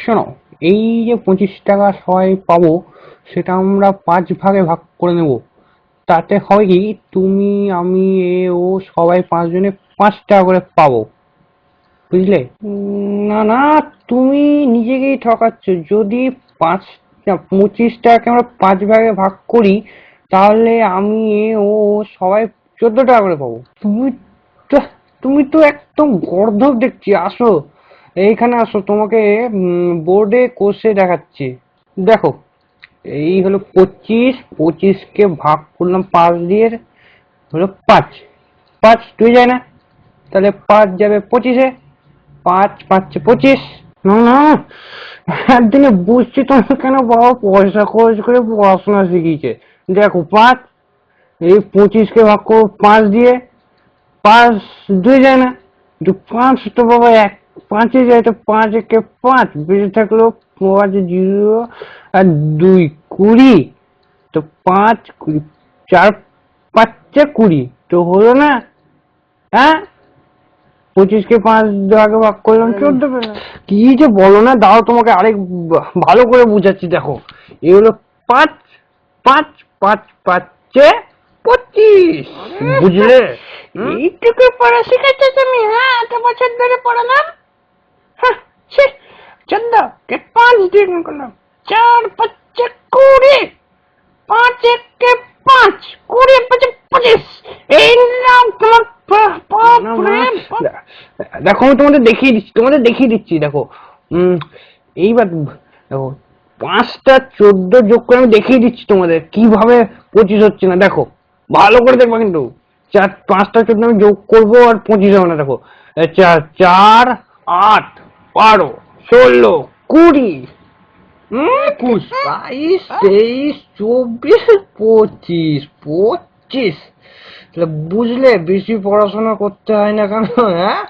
শোনো, এই যে 25 টাকা সবাই পাবো, সেটা আমরা 5 ভাগে ভাগ করে নেব। তাতে হয় কি, তুমি আমি এ ও সবাই 5 জনে 5 টাকা করে পাবো, বুঝলে? না না, তুমি নিজেকেই ঠকাচ্ছ। যদি পাঁচ 25 টাকাকে আমরা 5 ভাগে ভাগ করি, তাহলে আমি এ ও সবাই 14 টাকা করে পাবো। তো তুমি তো একদম গর্ধব দেখছি। আসো, এইখানে আসো, তোমাকে বোর্ডে কষে দেখাচ্ছি। দেখো, এই হলো 25, 25কে ভাগ করলাম 5 দিয়ে, হলো 5। 5 2 যায় না, তাহলে 5 যাবে 25-এ। 5 5 25। না না, একদিনে বুঝছি তোমার কেন বাবা পয়সা খরচ করে পড়াশোনা শিখিয়েছে। দেখো, 5, এই 25কে ভাগ করো 5 দিয়ে। 5 2 যায় না, 5 তো বাবা 5-এ যায়, তো 5 একে 5 বেঁচে থাকলো 5 0 আর 2 20। তো 5 20 4 5 20, তো হলো না? হ্যাঁ, 25কে 5 ভাগে ভাগ করলাম 14 পেলাম। কি যে বলো না, দাও তোমাকে আরেক ভালো করে বুঝাচ্ছি। দেখো, এই হলো 5, 5 5 5 25, বুঝলে? এইটুকু পড়া শিখেছো তুমি? হ্যাঁ, এত বছর ধরে পড়ালাম। হ্যাঁ, ছি। 14কে 5 দিয়ে গুণ করলাম, 4 5 20, 5 1 5, 20 5 25। এই নাম তোমার না মা, দেখো আমি তোমাদের দেখিয়ে দিচ্ছি। দেখো, এইবার দেখো, 5টা 14 যোগ করে আমি দেখিয়ে দিচ্ছি তোমাদের কিভাবে 25 হচ্ছে না। দেখো, ভালো করে দেখবা কিন্তু। 5টা 14 আমি যোগ করবো আর 25 হবে না। দেখো, 4 4 8 12 16 20 21 22 23 24 25 25। তাহলে বুঝলে, বেশি পড়াশোনা করতে হয় না কেন? হ্যাঁ।